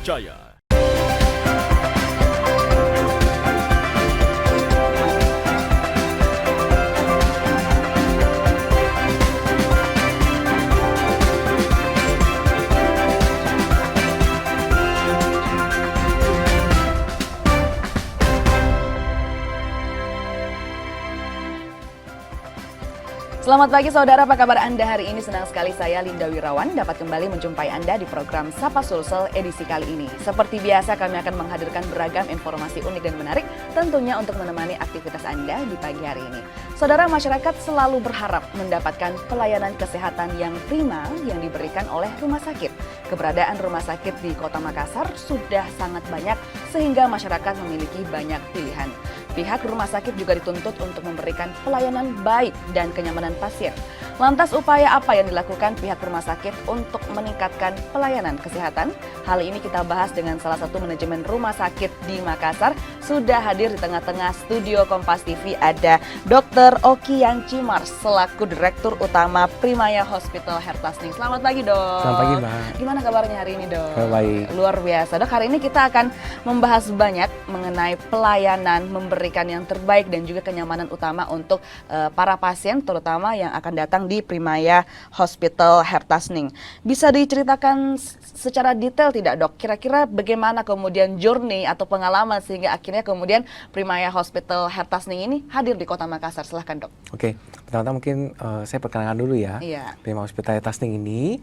terpercaya. Selamat pagi saudara, apa kabar Anda hari ini? Senang sekali saya Linda Wirawan dapat kembali menjumpai Anda di program Sapa Sulsel edisi kali ini. Seperti biasa kami akan menghadirkan beragam informasi unik dan menarik tentunya untuk menemani aktivitas Anda di pagi hari ini. Saudara, masyarakat selalu berharap mendapatkan pelayanan kesehatan yang prima yang diberikan oleh rumah sakit. Keberadaan rumah sakit di Kota Makassar sudah sangat banyak sehingga masyarakat memiliki banyak pilihan. Pihak rumah sakit juga dituntut untuk memberikan pelayanan baik dan kenyamanan pasien. Lantas upaya apa yang dilakukan pihak rumah sakit untuk meningkatkan pelayanan kesehatan? Hal ini kita bahas dengan salah satu manajemen rumah sakit di Makassar. Sudah hadir di tengah-tengah studio Kompas TV ada Dr. Oki Yancimars selaku Direktur Utama Primaya Hospital Hertasning. Selamat pagi, Dok. Selamat pagi, Mbak. Gimana kabarnya hari ini, Dok? Baik. Luar biasa, Dok. Hari ini kita akan membahas banyak mengenai pelayanan, memberikan yang terbaik dan juga kenyamanan utama untuk para pasien, terutama yang akan datang di Primaya Hospital Hertasning. Bisa diceritakan secara detail tidak, Dok? Kira-kira bagaimana kemudian journey atau pengalaman sehingga akhirnya kemudian Primaya Hospital Hertasning ini hadir di Kota Makassar? Silahkan, Dok. Oke, pertama mungkin saya perkenalkan dulu ya. Iya. Primaya Hospital Hertasning ini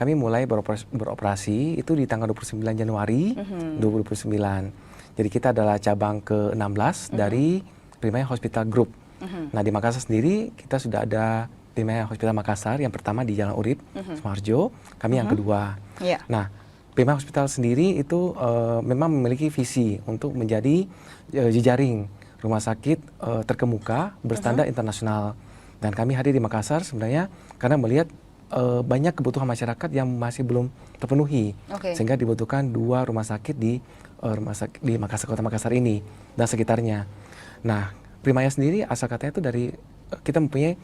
kami mulai beroperasi itu di tanggal 29 Januari 2029. Jadi kita adalah cabang ke-16 dari Primaya Hospital Group. Nah, di Makassar sendiri kita sudah ada Primaya Hospital Makassar yang pertama di Jalan Urip, Sumarjo, kami yang kedua. Iya. Nah, Primaya Hospital sendiri itu memang memiliki visi untuk menjadi jejaring rumah sakit terkemuka berstandar internasional. Dan kami hadir di Makassar sebenarnya karena melihat banyak kebutuhan masyarakat yang masih belum terpenuhi, sehingga dibutuhkan 2 rumah sakit di Makassar, Kota Makassar ini dan sekitarnya. Nah, Primaya sendiri asal katanya itu dari kita mempunyai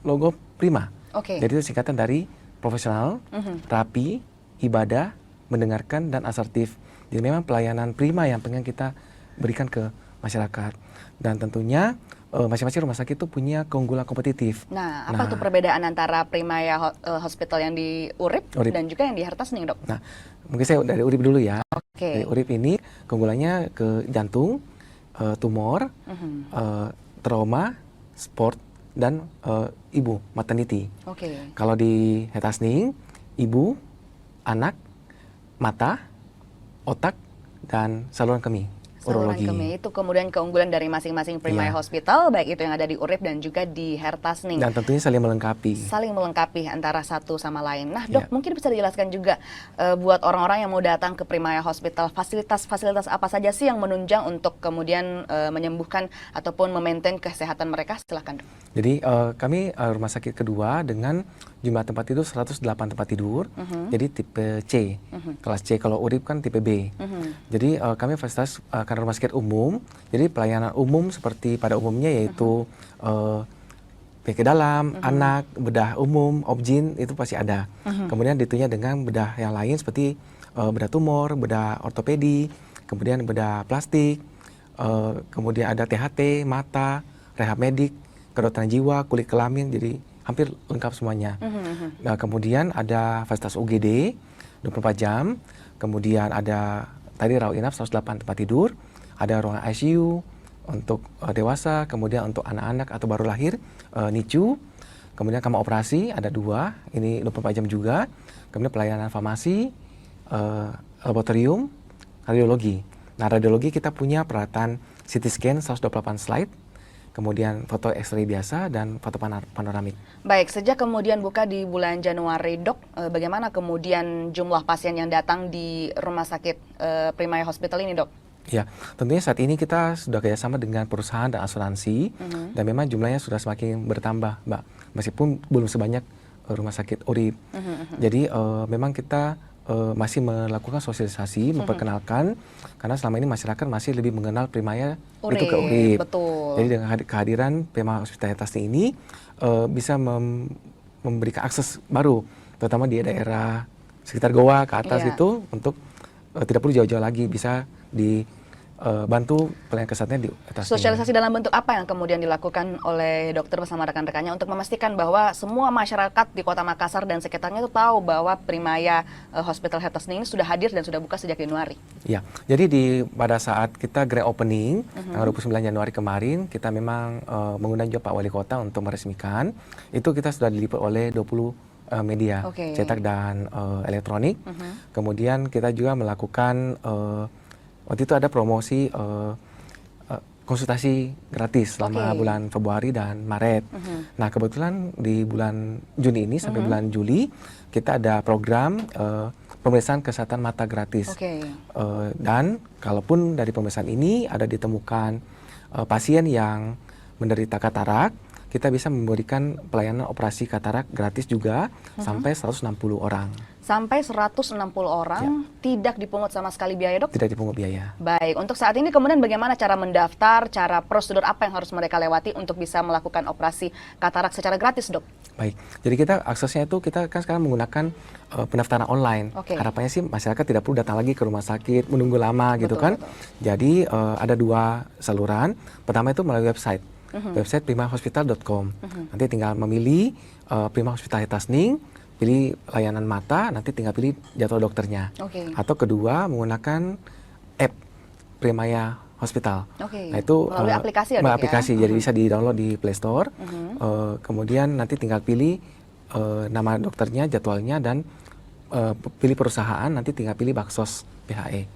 logo Prima. Jadi itu singkatan dari profesional, rapi, ibadah, mendengarkan dan asertif. Jadi memang pelayanan prima yang pengen kita berikan ke masyarakat. Dan tentunya masing-masing rumah sakit itu punya keunggulan kompetitif. Nah, apa tuh perbedaan antara Primaya Hospital yang di Urip dan juga yang di Hertasning, Dok? Nah, mungkin saya dari Urip dulu ya. Dari Urip ini keunggulannya ke jantung, tumor, trauma, sport, dan ibu, maternity. Kalau di Hertasning, ibu, anak, mata, otak, dan saluran kemih. Saluran kemih itu kemudian keunggulan dari masing-masing Primaya Hospital, baik itu yang ada di Urip dan juga di Hertasning. Dan tentunya saling melengkapi. Saling melengkapi antara satu sama lain. Nah, Dok, mungkin bisa dijelaskan juga buat orang-orang yang mau datang ke Primaya Hospital, fasilitas-fasilitas apa saja sih yang menunjang untuk kemudian menyembuhkan ataupun memaintain kesehatan mereka? Silahkan, Dok. Jadi kami rumah sakit kedua dengan jumlah tempat tidur 108 tempat tidur. Jadi tipe C, kelas C. Kalau Urip kan tipe B. Jadi kami fasilitas karena rumah sakit umum, jadi pelayanan umum seperti pada umumnya yaitu penyakit dalam, anak, bedah umum, obgyn itu pasti ada. Kemudian ditunya dengan bedah yang lain seperti bedah tumor, bedah ortopedi, kemudian bedah plastik, kemudian ada THT, mata, rehab medik, kedokteran jiwa, kulit kelamin, jadi hampir lengkap semuanya. Nah, kemudian ada fasilitas UGD 24 jam, kemudian ada tadi rawat inap 108 tempat tidur, ada ruangan ICU untuk dewasa, kemudian untuk anak-anak atau baru lahir, NICU, kemudian kamar operasi ada 2, ini 24 jam juga, kemudian pelayanan farmasi, laboratorium, radiologi. Nah, radiologi kita punya peralatan CT scan 128 slide, kemudian foto X-ray biasa dan foto panoramik. Baik, sejak kemudian buka di bulan Januari, Dok, bagaimana kemudian jumlah pasien yang datang di rumah sakit Primaya Hospital ini, Dok? Ya, tentunya saat ini kita sudah kerjasama dengan perusahaan dan asuransi, dan memang jumlahnya sudah semakin bertambah, Mbak, meskipun belum sebanyak rumah sakit Urip. Jadi memang kita masih melakukan sosialisasi, memperkenalkan, karena selama ini masyarakat masih lebih mengenal Primaya itu ke Urip. Betul. Jadi dengan kehadiran Primaya Hospital Hertasning ini bisa memberikan akses baru, terutama di daerah sekitar Goa ke atas itu untuk tidak perlu jauh-jauh lagi, bisa dibantu pelayanan kesehatannya di atas. Sosialisasi dalam bentuk apa yang kemudian dilakukan oleh dokter bersama rekan-rekannya untuk memastikan bahwa semua masyarakat di Kota Makassar dan sekitarnya itu tahu bahwa Primaya Hospital Hertasning ini sudah hadir dan sudah buka sejak Januari? Ya, jadi pada saat kita grand opening tanggal 29 Januari kemarin, kita memang mengundang juga Pak Wali Kota untuk meresmikan. Itu kita sudah diliput oleh 20 media cetak dan elektronik. Kemudian kita juga melakukan waktu itu ada promosi konsultasi gratis selama bulan Februari dan Maret. Nah, kebetulan di bulan Juni ini sampai bulan Juli kita ada program pemeriksaan kesehatan mata gratis. Dan kalaupun dari pemeriksaan ini ada ditemukan pasien yang menderita katarak, kita bisa memberikan pelayanan operasi katarak gratis juga sampai 160 orang. Sampai 160 orang tidak dipungut sama sekali biaya, Dok? Tidak dipungut biaya. Baik, untuk saat ini kemudian bagaimana cara mendaftar, cara prosedur apa yang harus mereka lewati untuk bisa melakukan operasi katarak secara gratis, Dok? Baik, jadi kita aksesnya itu kita kan sekarang menggunakan pendaftaran online. Harapannya sih masyarakat tidak perlu datang lagi ke rumah sakit, menunggu lama gitu kan. Jadi ada 2 saluran. Pertama itu melalui website. Website primahospital.com. Nanti tinggal memilih Prima Hospital Hertasning, pilih layanan mata, nanti tinggal pilih jadwal dokternya. Atau kedua menggunakan app Primaya Hospital. Nah itu melalui aplikasi ya, melalui aplikasi, jadi bisa di-download di Play Store. Kemudian nanti tinggal pilih nama dokternya, jadwalnya, dan pilih perusahaan, nanti tinggal pilih Baksos PHE.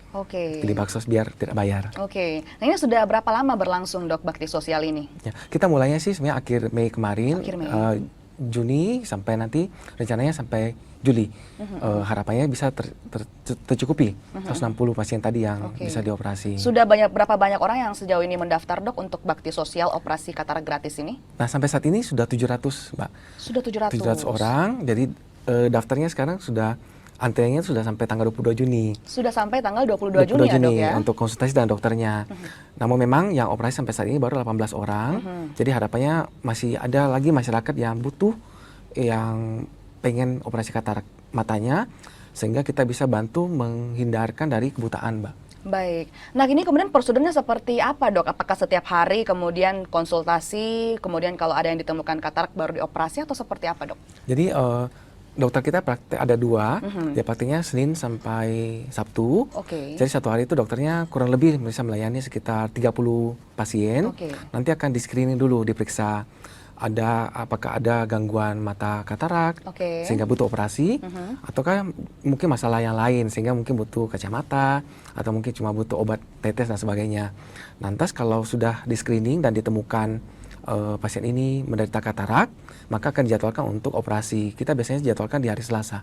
Pilih Baksos biar tidak bayar. Nah ini sudah berapa lama berlangsung, Dok, bakti sosial ini? Ya, kita mulainya sih sebenarnya akhir Mei kemarin. Juni sampai nanti rencananya sampai Juli. Harapannya bisa tercukupi 160 pasien tadi yang bisa dioperasi. Sudah berapa banyak orang yang sejauh ini mendaftar, Dok, untuk bakti sosial operasi katarak gratis ini? Nah, sampai saat ini sudah 700, Mbak. Sudah 700? 700 orang, jadi daftarnya sekarang sudah, antriannya sudah sampai tanggal 22 Juni. Sudah sampai tanggal 22 Juni ya, Dok, ya? Untuk konsultasi dengan dokternya. Namun memang yang operasi sampai saat ini baru 18 orang. Jadi harapannya masih ada lagi masyarakat yang butuh, yang pengen operasi katarak matanya, sehingga kita bisa bantu menghindarkan dari kebutaan, Mbak. Baik. Nah, ini kemudian prosedurnya seperti apa, Dok? Apakah setiap hari kemudian konsultasi, kemudian kalau ada yang ditemukan katarak baru dioperasi, atau seperti apa, Dok? Jadi dokter kita praktek ada 2, dia prakteknya Senin sampai Sabtu. Jadi satu hari itu dokternya kurang lebih bisa melayani sekitar 30 pasien. Nanti akan di-screening dulu, diperiksa apakah ada gangguan mata katarak sehingga butuh operasi, ataukah mungkin masalah yang lain sehingga mungkin butuh kacamata, atau mungkin cuma butuh obat tetes dan sebagainya. Lantas kalau sudah di-screening dan ditemukan pasien ini menderita katarak, maka akan dijadwalkan untuk operasi. Kita biasanya dijadwalkan di hari Selasa,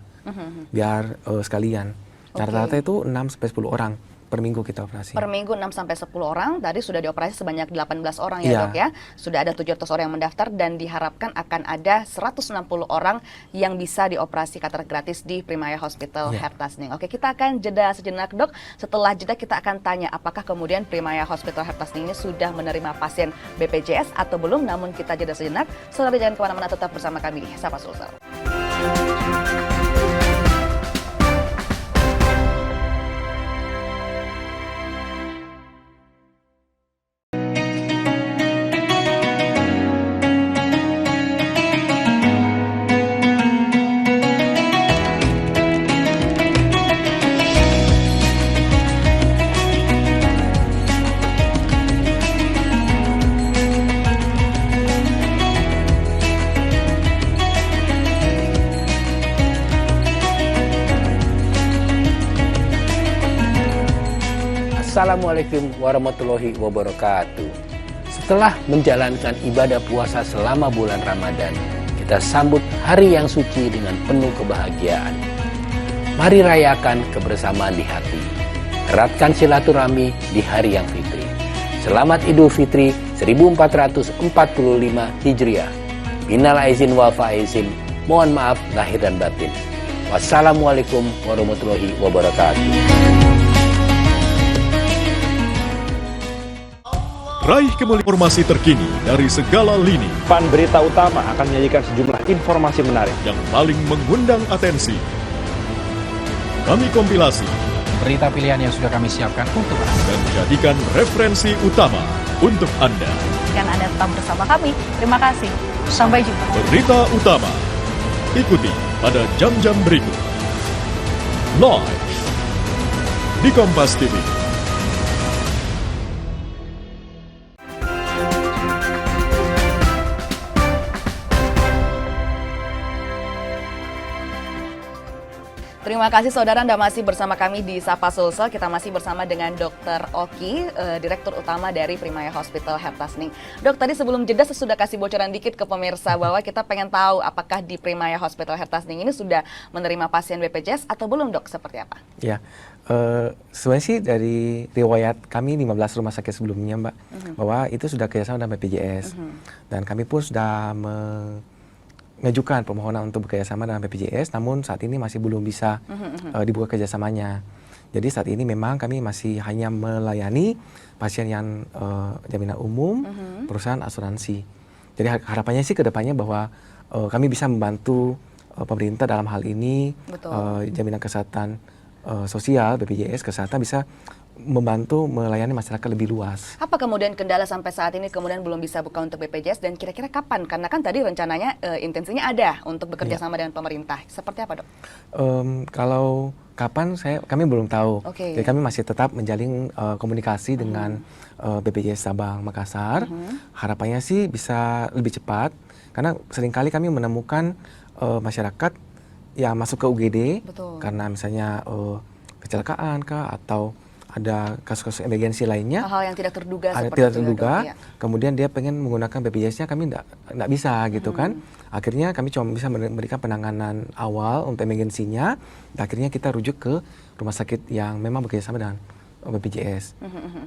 biar sekalian. Rata-rata itu 6-10 orang per minggu kita operasi. Per minggu 6-10 orang, tadi sudah dioperasi sebanyak 18 orang ya, Dok ya. Sudah ada 700 orang yang mendaftar dan diharapkan akan ada 160 orang yang bisa dioperasi katarak gratis di Primaya Hospital Hertasning. Kita akan jeda sejenak, Dok. Setelah jeda kita akan tanya apakah kemudian Primaya Hospital Hertasning ini sudah menerima pasien BPJS atau belum, namun kita jeda sejenak. Saudara jangan kemana-mana, tetap bersama kami di Sapa Sulsel. Assalamualaikum warahmatullahi wabarakatuh. Setelah menjalankan ibadah puasa selama bulan Ramadan, kita sambut hari yang suci dengan penuh kebahagiaan. Mari rayakan kebersamaan di hati. Eratkan silaturahmi di hari yang fitri. Selamat Idul Fitri 1445 Hijriah. Minal aizin wal faizin. Mohon maaf lahir dan batin. Wassalamualaikum warahmatullahi wabarakatuh. Raih kembali informasi terkini dari segala lini. Pan Berita Utama akan menyajikan sejumlah informasi menarik yang paling mengundang atensi. Kami kompilasi berita pilihan yang sudah kami siapkan untuk Anda. Dan jadikan referensi utama untuk Anda. Dan Anda tetap bersama kami. Terima kasih. Sampai jumpa. Berita utama. Ikuti pada jam-jam berikut. Live di Kompas TV. Terima kasih saudara, Anda masih bersama kami di Sapa Sulsel. Kita masih bersama dengan Dr. Oki, Direktur Utama dari Primaya Hospital Hertasning. Dok, tadi sebelum jeda saya sudah kasih bocoran dikit ke pemirsa bahwa kita pengen tahu apakah di Primaya Hospital Hertasning ini sudah menerima pasien BPJS atau belum, Dok? Seperti apa? Ya, sebenarnya sih dari riwayat kami 15 rumah sakit sebelumnya, Mbak, bahwa itu sudah kerjasama dengan BPJS. Dan kami pun sudah mengajukan permohonan untuk bekerjasama dengan BPJS, namun saat ini masih belum bisa dibuka kerjasamanya. Jadi saat ini memang kami masih hanya melayani pasien yang jaminan umum, perusahaan asuransi. Jadi harapannya sih ke depannya bahwa kami bisa membantu pemerintah dalam hal ini, jaminan kesehatan sosial, BPJS Kesehatan bisa membantu melayani masyarakat lebih luas. Apa kemudian kendala sampai saat ini kemudian belum bisa buka untuk BPJS dan kira-kira kapan? Karena kan tadi rencananya intensinya ada untuk bekerja sama dengan pemerintah. Seperti apa, Dok? Kalau kapan kami belum tahu. Oke. Jadi kami masih tetap menjalin komunikasi dengan BPJS Sabang Makassar. Harapannya sih bisa lebih cepat karena seringkali kami menemukan masyarakat yang masuk ke UGD karena misalnya kecelakaan kah atau ada kasus-kasus emergensi lainnya, hal-hal yang tidak terduga tidak terduga, kemudian dia pengen menggunakan BPJS-nya, kami tidak bisa gitu kan. Akhirnya kami cuma bisa memberikan penanganan awal untuk emergensinya, dan akhirnya kita rujuk ke rumah sakit yang memang bekerjasama dengan BPJS.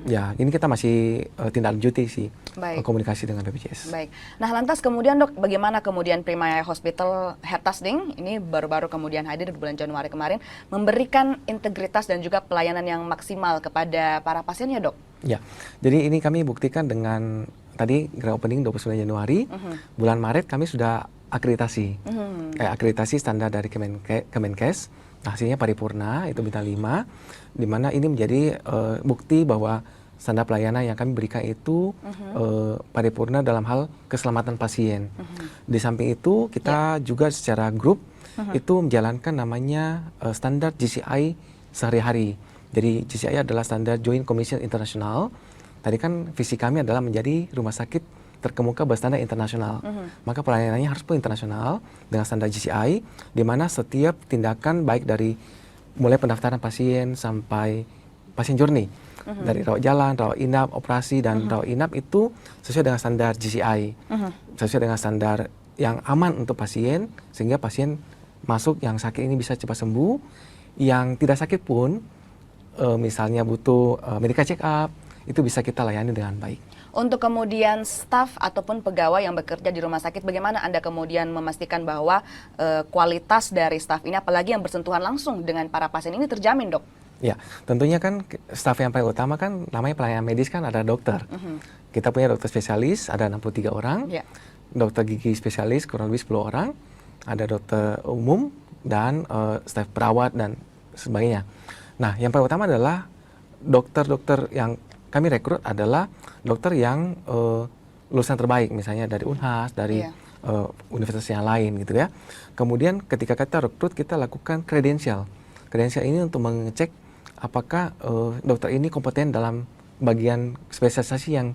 Ya, ini kita masih tindak lanjuti sih komunikasi dengan BPJS. Baik. Nah, lantas kemudian, Dok, bagaimana kemudian Primaya Hospital Hertasning ini baru-baru kemudian hadir di bulan Januari kemarin memberikan integritas dan juga pelayanan yang maksimal kepada para pasiennya, Dok? Ya. Jadi ini kami buktikan dengan tadi grand opening 29 Januari, bulan Maret kami sudah akreditasi. Akreditasi standar dari Kemenkes. Hasilnya paripurna, itu bintang 5, di mana ini menjadi bukti bahwa standar pelayanan yang kami berikan itu paripurna dalam hal keselamatan pasien. Di samping itu kita juga secara grup itu menjalankan namanya standar GCI sehari-hari. Jadi GCI adalah standar Joint Commission International. Tadi kan visi kami adalah menjadi rumah sakit terkemuka berstandar internasional. Maka pelayanannya harus pun internasional dengan standar GCI, di mana setiap tindakan baik dari mulai pendaftaran pasien sampai pasien journey, dari rawat jalan, rawat inap, operasi, dan rawat inap itu sesuai dengan standar GCI, sesuai dengan standar yang aman untuk pasien, sehingga pasien masuk yang sakit ini bisa cepat sembuh, yang tidak sakit pun, misalnya butuh medical check up, itu bisa kita layani dengan baik. Untuk kemudian staf ataupun pegawai yang bekerja di rumah sakit, bagaimana Anda kemudian memastikan bahwa kualitas dari staf ini, apalagi yang bersentuhan langsung dengan para pasien ini terjamin, Dok? Ya, tentunya kan staf yang paling utama kan namanya pelayanan medis kan ada dokter. Kita punya dokter spesialis, ada 63 orang, dokter gigi spesialis kurang lebih 10 orang, ada dokter umum, dan staf perawat dan sebagainya. Nah, yang paling utama adalah dokter-dokter yang kami rekrut adalah dokter yang lulusan terbaik, misalnya dari Unhas, dari universitas yang lain gitu ya. Kemudian ketika kita rekrut, kita lakukan kredensial. Kredensial ini untuk mengecek apakah dokter ini kompeten dalam bagian spesialisasi yang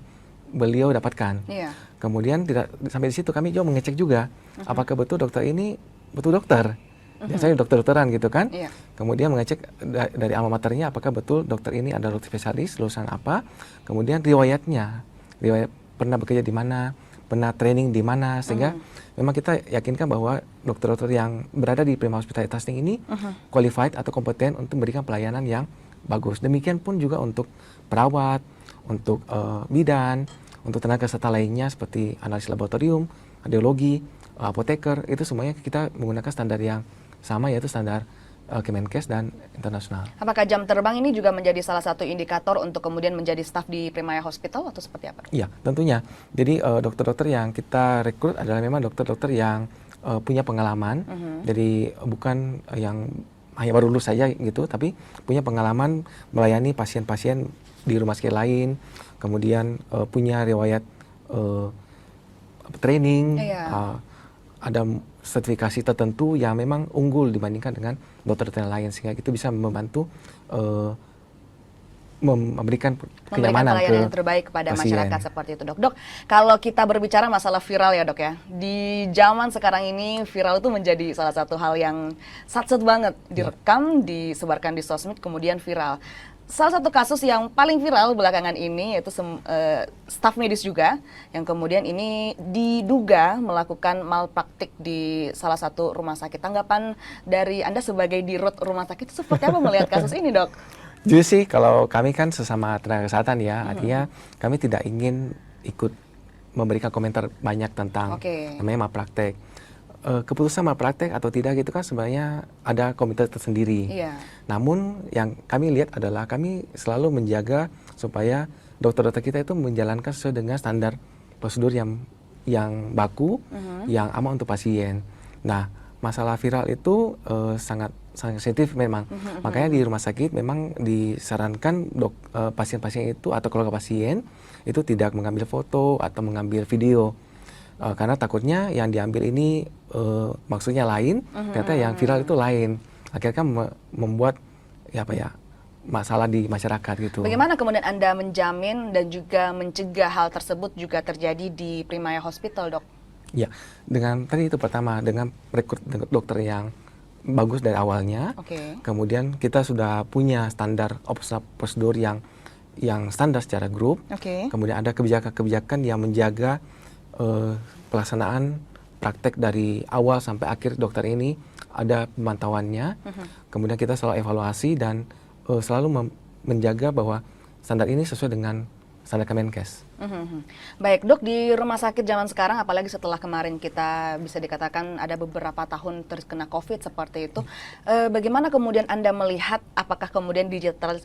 beliau dapatkan. Kemudian tidak sampai di situ, kami juga mengecek juga apakah betul dokter ini betul dokter. Biasanya dokter-dokteran gitu kan. Kemudian mengecek dari alma maternya apakah betul dokter ini adalah dokter spesialis, lulusan apa. Kemudian riwayat pernah bekerja di mana, pernah training di mana, sehingga memang kita yakinkan bahwa dokter-dokter yang berada di Primaya Hospital Hertasning ini qualified atau kompeten untuk memberikan pelayanan yang bagus. Demikian pun juga untuk perawat, untuk bidan, untuk tenaga kesehatan lainnya seperti analisis laboratorium, radiologi, apoteker, itu semuanya kita menggunakan standar yang sama, yaitu standar Kemenkes dan internasional. Apakah jam terbang ini juga menjadi salah satu indikator untuk kemudian menjadi staf di Primaya Hospital atau seperti apa? Iya, tentunya. Jadi dokter-dokter yang kita rekrut adalah memang dokter-dokter yang punya pengalaman, jadi bukan yang hanya baru lulus saja gitu, tapi punya pengalaman melayani pasien-pasien di rumah sakit lain, kemudian punya riwayat training, ada sertifikasi tertentu yang memang unggul dibandingkan dengan dokter-dokter lain, sehingga itu bisa membantu memberikan kenyamanan pelayanan yang terbaik kepada masyarakat seperti itu, Dok. Dok, kalau kita berbicara masalah viral ya, Dok ya. Di zaman sekarang ini viral itu menjadi salah satu hal yang satset banget, direkam, disebarkan di sosmed, kemudian viral. Salah satu kasus yang paling viral belakangan ini yaitu staf medis juga yang kemudian ini diduga melakukan malpraktik di salah satu rumah sakit. Tanggapan dari Anda sebagai dirut rumah sakit seperti apa melihat kasus ini, Dok? Jadi sih kalau kami kan sesama tenaga kesehatan ya, artinya kami tidak ingin ikut memberikan komentar banyak tentang namanya malpraktek. Keputusan malpraktek atau tidak gitu kan sebenarnya ada komite tersendiri. Namun yang kami lihat adalah kami selalu menjaga supaya dokter-dokter kita itu menjalankan sesuai dengan standar prosedur yang baku, yang aman untuk pasien. Nah, masalah viral itu sangat sensitif memang. Makanya di rumah sakit memang disarankan pasien-pasien itu atau keluarga pasien itu tidak mengambil foto atau mengambil video. Karena takutnya yang diambil ini maksudnya lain, ternyata yang viral itu lain. Akhirnya kan membuat masalah di masyarakat gitu. Bagaimana kemudian Anda menjamin dan juga mencegah hal tersebut juga terjadi di Primaya Hospital, Dok? Ya, dengan tadi itu pertama dengan rekrut dokter yang bagus dari awalnya. Kemudian kita sudah punya standar prosedur yang standar secara grup. Kemudian ada kebijakan-kebijakan yang menjaga pelaksanaan praktek dari awal sampai akhir dokter ini, ada pemantauannya. Kemudian kita selalu evaluasi dan selalu menjaga bahwa standar ini sesuai dengan standar Kemenkes. Baik, Dok, di rumah sakit zaman sekarang, apalagi setelah kemarin kita bisa dikatakan ada beberapa tahun terkena COVID seperti itu, bagaimana kemudian Anda melihat apakah kemudian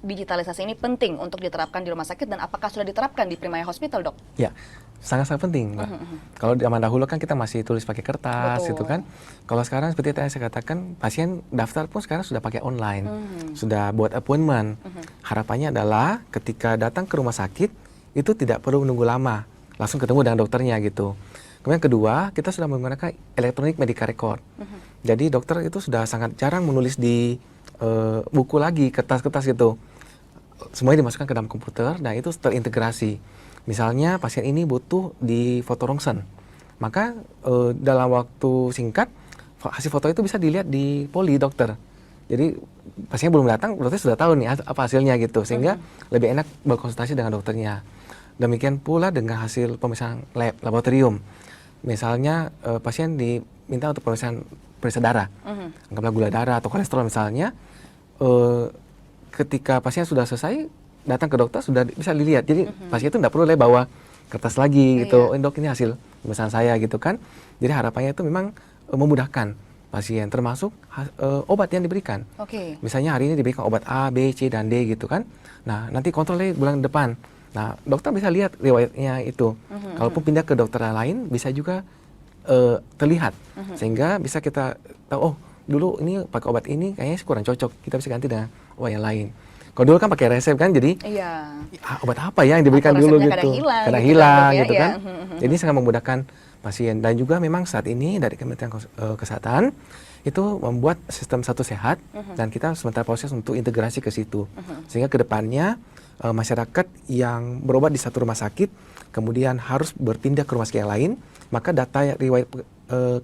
digitalisasi ini penting untuk diterapkan di rumah sakit dan apakah sudah diterapkan di Primaya Hospital, Dok? Ya, sangat-sangat penting, Mbak. Kalau zaman dahulu kan kita masih tulis pakai kertas gitu kan. Kalau sekarang seperti yang saya katakan, pasien daftar pun sekarang sudah pakai online, sudah buat appointment. Harapannya adalah ketika datang ke rumah sakit itu tidak perlu menunggu lama, langsung ketemu dengan dokternya gitu. Kemudian kedua, kita sudah menggunakan electronic medical record. Jadi dokter itu sudah sangat jarang menulis di buku lagi, kertas-kertas gitu. Semuanya dimasukkan ke dalam komputer dan itu terintegrasi. Misalnya pasien ini butuh di foto rongsen, maka dalam waktu singkat hasil foto itu bisa dilihat di poli dokter. Jadi pasiennya belum datang, dokter sudah tahu nih apa hasilnya gitu, sehingga lebih enak berkonsultasi dengan dokternya. Demikian pula dengan hasil pemeriksaan laboratorium. Misalnya pasien diminta untuk periksa darah, anggaplah gula darah atau kolesterol misalnya. Ketika pasien sudah selesai, datang ke dokter sudah bisa dilihat. Jadi pasien itu tidak perlu bawa kertas lagi gitu. Dok, ini hasil pemeriksaan saya gitu kan. Jadi harapannya itu memang memudahkan pasien, termasuk obat yang diberikan. Misalnya hari ini diberikan obat A, B, C, dan D gitu kan. Nah, nanti kontrolnya bulan depan. Nah, dokter bisa lihat riwayatnya itu. Kalaupun pindah ke dokter lain, bisa juga terlihat. Sehingga bisa kita tahu, oh dulu ini pakai obat ini kayaknya kurang cocok. Kita bisa ganti dengan obat yang lain. Kalau dulu kan pakai resep kan, jadi obat apa ya yang diberikan dulu gitu. Kadang hilang gitu kan. Jadi sangat memudahkan pasien. Dan juga memang saat ini dari Kementerian Kesehatan itu membuat sistem Satu Sehat dan kita sementara proses untuk integrasi ke situ. Sehingga kedepannya masyarakat yang berobat di satu rumah sakit kemudian harus berpindah ke rumah sakit yang lain, maka data riwayat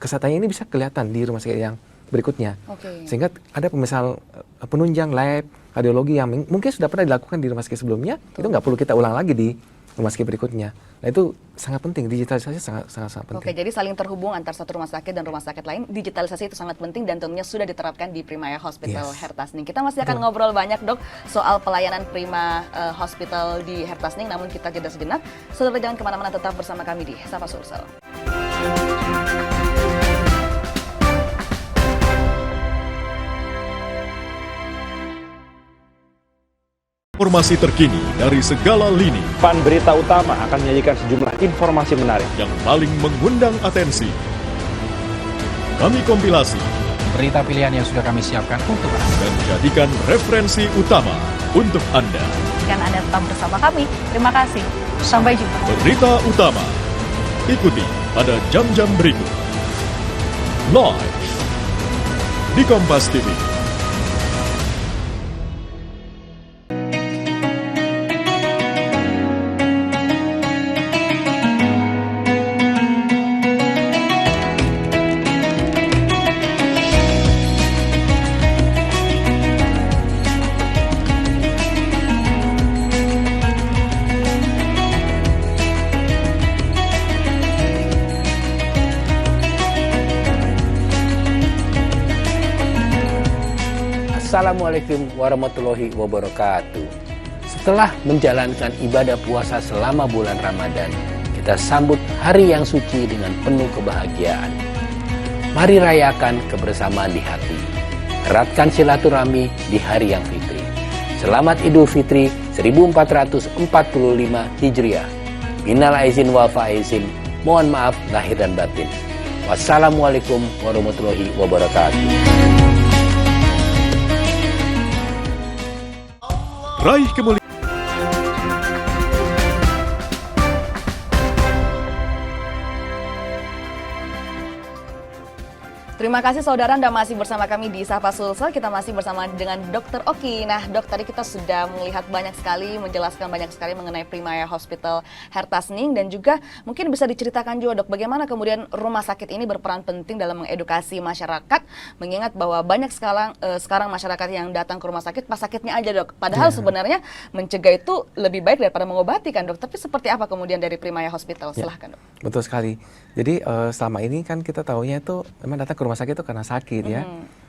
kesehatannya ini bisa kelihatan di rumah sakit yang berikutnya. Sehingga ada pemeriksaan penunjang lab, kardiologi yang mungkin sudah pernah dilakukan di rumah sakit sebelumnya, itu nggak perlu kita ulang lagi di rumah sakit berikutnya. Nah, itu sangat penting, digitalisasi sangat penting. Jadi saling terhubung antar satu rumah sakit dan rumah sakit lain, digitalisasi itu sangat penting dan tentunya sudah diterapkan di Primaya Hospital Hertasning. Kita masih akan ngobrol banyak, Dok, soal pelayanan Prima Hospital di Hertasning, namun kita jeda sejenak. Saudara jangan kemana-mana, tetap bersama kami di Sapa Sulsel. Informasi terkini dari segala lini Pan Berita Utama akan menyajikan sejumlah informasi menarik yang paling mengundang atensi. Kami kompilasi berita pilihan yang sudah kami siapkan untuk Anda. Dan jadikan referensi utama untuk Anda. Dan Anda tetap bersama kami. Terima kasih. Sampai jumpa. Berita utama. Ikuti pada jam-jam berikut. Live di Kompas TV. Assalamualaikum warahmatullahi wabarakatuh. Setelah menjalankan ibadah puasa selama bulan Ramadan, kita sambut hari yang suci dengan penuh kebahagiaan. Mari rayakan kebersamaan di hati. Eratkan silaturahmi di hari yang fitri. Selamat Idul Fitri 1445 Hijriah. Minal aizin wal faizin. Mohon maaf lahir dan batin. Wassalamualaikum warahmatullahi wabarakatuh. Raih kemuliaan. Terima kasih saudara, Anda masih bersama kami di Sapa Sulsel. Kita masih bersama dengan Dr. Oki. Nah dok, tadi kita sudah melihat banyak sekali, menjelaskan banyak sekali mengenai Primaya Hospital Hertasning. Dan juga mungkin bisa diceritakan juga dok, bagaimana kemudian rumah sakit ini berperan penting dalam mengedukasi masyarakat. Mengingat bahwa banyak sekarang masyarakat yang datang ke rumah sakit pas sakitnya aja dok. Padahal sebenarnya mencegah itu lebih baik daripada mengobati kan dok. Tapi seperti apa kemudian dari Primaya Hospital? Silahkan dok. Betul sekali. Jadi selama ini kan kita tahunya itu memang datang ke rumah sakit itu karena sakit ya.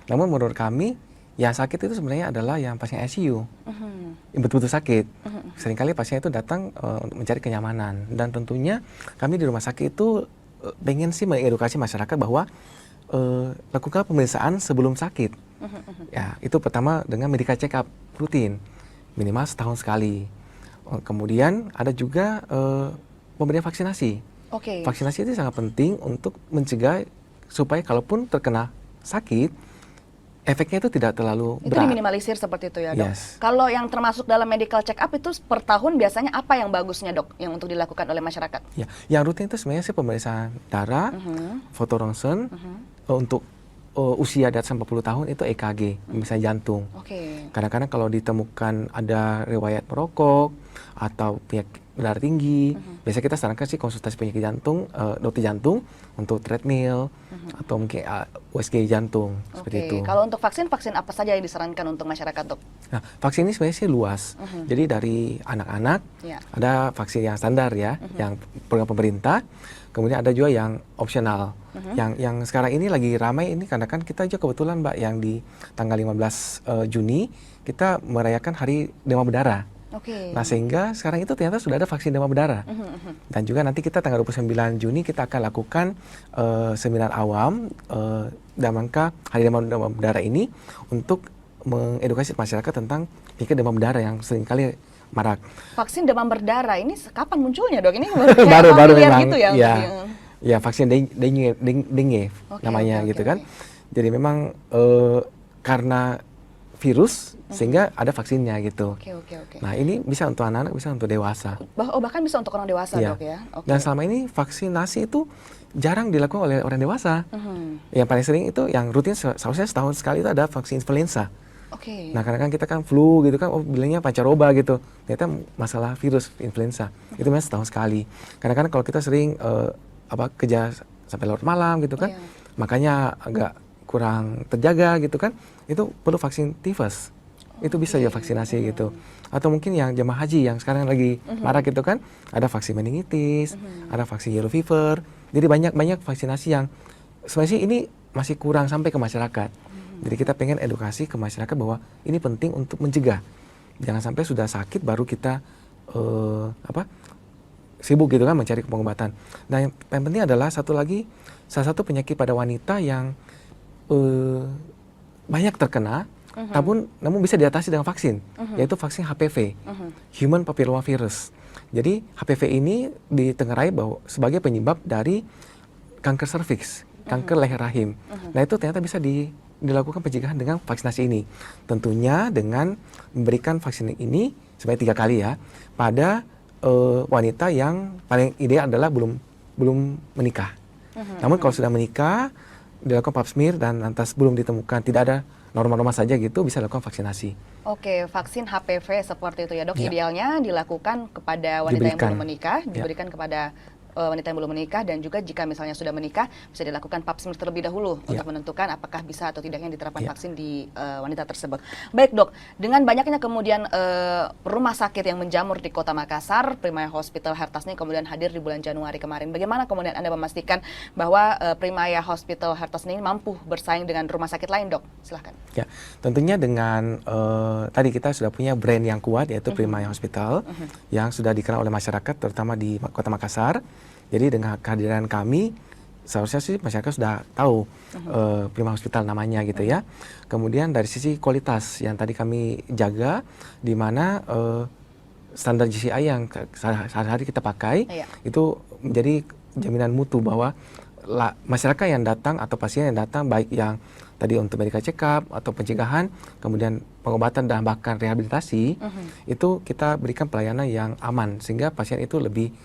Namun menurut kami yang sakit itu sebenarnya adalah yang pasien ICU, yang betul-betul sakit. Seringkali pasien itu datang mencari kenyamanan, dan tentunya kami di rumah sakit itu pengen sih mengedukasi masyarakat bahwa lakukan pemeriksaan sebelum sakit. Ya, itu pertama dengan medical check up rutin, minimal setahun sekali. Kemudian ada juga pemberian vaksinasi. Vaksinasi itu sangat penting untuk mencegah supaya kalaupun terkena sakit, efeknya itu tidak terlalu berat. Itu diminimalisir seperti itu ya dok? Yes. Kalau yang termasuk dalam medical check up itu per tahun biasanya apa yang bagusnya dok, yang untuk dilakukan oleh masyarakat? Ya, yang rutin itu sebenarnya sih pemeriksaan darah, foto ronsen, untuk usia di atas 40 tahun itu EKG, misalnya jantung. Kadang-kadang kalau ditemukan ada riwayat merokok atau penyakit darah tinggi, biasanya kita sarankan sih konsultasi penyakit jantung, dokter jantung untuk treadmill atau mungkin USG jantung seperti itu. Kalau untuk vaksin apa saja yang disarankan untuk masyarakat dok? Nah, vaksin ini sebenarnya sih luas. Jadi dari anak-anak ada vaksin yang standar ya, yang program pemerintah. Kemudian ada juga yang opsional. Yang sekarang ini lagi ramai ini karena kan kita juga kebetulan Mbak yang di tanggal 15 Juni kita merayakan Hari Demam Berdarah. Nah sehingga sekarang itu ternyata sudah ada vaksin demam berdarah. Dan juga nanti kita tanggal 29 Juni kita akan lakukan seminar awam dalam rangka Hari Demam Berdarah ini untuk mengedukasi masyarakat tentang penyakit demam berdarah yang seringkali marak. Vaksin demam berdarah ini kapan munculnya dok? Ini baru memang gitu ya? Ya vaksin dengue namanya gitu kan. Jadi memang karena virus sehingga ada vaksinnya gitu. Nah ini bisa untuk anak-anak, bisa untuk dewasa. Bahkan bisa untuk orang dewasa dok ya? Dan selama ini vaksinasi itu jarang dilakukan oleh orang dewasa. Yang paling sering itu yang rutin seharusnya setahun sekali itu ada vaksin influenza. Nah karena kan kita kan flu gitu kan, bilangnya pancaroba gitu. Ternyata masalah virus influenza itu memang setahun sekali. Kadang-kadang kalau kita sering kerja sampai larut malam gitu kan, makanya agak kurang terjaga gitu kan, itu perlu vaksin tifus. Itu bisa ya vaksinasi gitu. Atau mungkin yang jemaah haji yang sekarang lagi marak gitu kan, ada vaksin meningitis, ada vaksin yellow fever. Jadi banyak vaksinasi yang sebenarnya sih ini masih kurang sampai ke masyarakat. Jadi kita pengen edukasi ke masyarakat bahwa ini penting untuk mencegah. Jangan sampai sudah sakit baru kita sibuk gitu kan mencari pengobatan. Nah yang penting adalah salah satu penyakit pada wanita yang banyak terkena, namun bisa diatasi dengan vaksin, yaitu vaksin HPV, Human Papillomavirus. Jadi HPV ini ditengarai bahwa sebagai penyebab dari kanker serviks, kanker leher rahim. Nah itu ternyata bisa dilakukan pencegahan dengan vaksinasi ini. Tentunya dengan memberikan vaksin ini sebanyak 3 kali ya pada wanita yang paling ideal adalah belum menikah. Namun kalau sudah menikah, dilakukan pap smear dan lantas belum ditemukan, tidak ada normal-normal saja gitu, bisa lakukan vaksinasi. Oke, vaksin HPV seperti itu ya dok. Ya. Idealnya dilakukan kepada wanita yang Diberikan. belum menikah, Ya. diberikan kepada wanita yang belum menikah, dan juga jika misalnya sudah menikah bisa dilakukan pap smear terlebih dahulu Ya. untuk menentukan apakah bisa atau tidaknya diterapkan Ya. vaksin di wanita tersebut. Baik dok, dengan banyaknya kemudian rumah sakit yang menjamur di Kota Makassar, Primaya Hospital Hertasning kemudian hadir di bulan Januari kemarin. Bagaimana kemudian Anda memastikan bahwa Primaya Hospital Hertasning mampu bersaing dengan rumah sakit lain dok? Silahkan. Ya, tentunya dengan tadi kita sudah punya brand yang kuat yaitu Primaya Hospital yang sudah dikenal oleh masyarakat terutama di Kota Makassar. Jadi dengan kehadiran kami seharusnya sih masyarakat sudah tahu Primaya Hospital namanya gitu ya. Kemudian dari sisi kualitas yang tadi kami jaga, di mana standar GCI yang sehari-hari kita pakai itu menjadi jaminan mutu bahwa masyarakat yang datang atau pasien yang datang baik yang tadi untuk medical check up atau pencegahan, kemudian pengobatan dan bahkan rehabilitasi, itu kita berikan pelayanan yang aman sehingga pasien itu lebih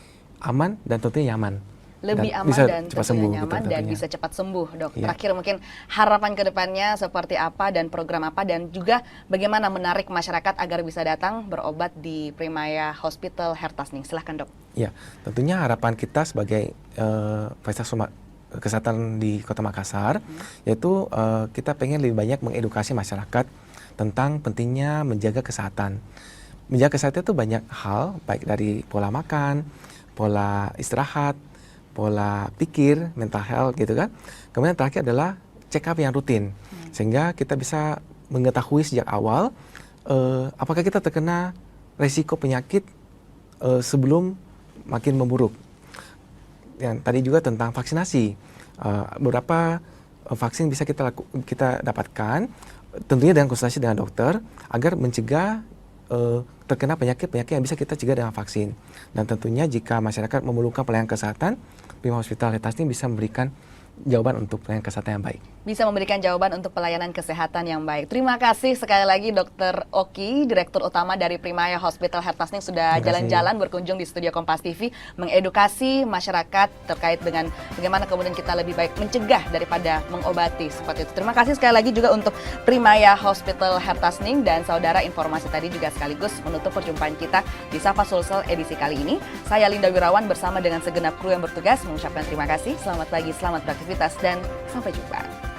aman dan tentunya nyaman. Lebih Dan aman bisa dan cepat tentunya sembuh nyaman gitu, dan tentunya. bisa cepat sembuh dok. Iya. Terakhir mungkin harapan ke depannya seperti apa dan program apa, dan juga bagaimana menarik masyarakat agar bisa datang berobat di Primaya Hospital Hertasning. Silahkan dok. Ya, tentunya harapan kita sebagai fasilitas kesehatan di Kota Makassar, yaitu kita pengen lebih banyak mengedukasi masyarakat tentang pentingnya menjaga kesehatan. Menjaga kesehatan itu banyak hal, baik dari pola makan, pola istirahat, pola pikir, mental health gitu kan. Kemudian terakhir adalah check up yang rutin, sehingga kita bisa mengetahui sejak awal apakah kita terkena resiko penyakit sebelum makin memburuk. Yang tadi juga tentang vaksinasi, beberapa vaksin bisa kita dapatkan, tentunya dengan konsultasi dengan dokter agar mencegah terkena penyakit-penyakit yang bisa kita cegah dengan vaksin. Dan tentunya jika masyarakat memerlukan pelayanan kesehatan, Primaya Hospital Hertasning bisa memberikan jawaban untuk pelayanan kesehatan yang baik. Bisa memberikan jawaban untuk pelayanan kesehatan yang baik. Terima kasih sekali lagi Dr. Oki, Direktur Utama dari Primaya Hospital Hertasning sudah jalan-jalan berkunjung di studio Kompas TV, mengedukasi masyarakat terkait dengan bagaimana kemudian kita lebih baik mencegah daripada mengobati seperti itu. Terima kasih sekali lagi juga untuk Primaya Hospital Hertasning, dan saudara, informasi tadi juga sekaligus menutup perjumpaan kita di Sapa Sulsel edisi kali ini. Saya Linda Wirawan bersama dengan segenap kru yang bertugas mengucapkan terima kasih. Selamat pagi, selamat beraktivitas, dan sampai jumpa.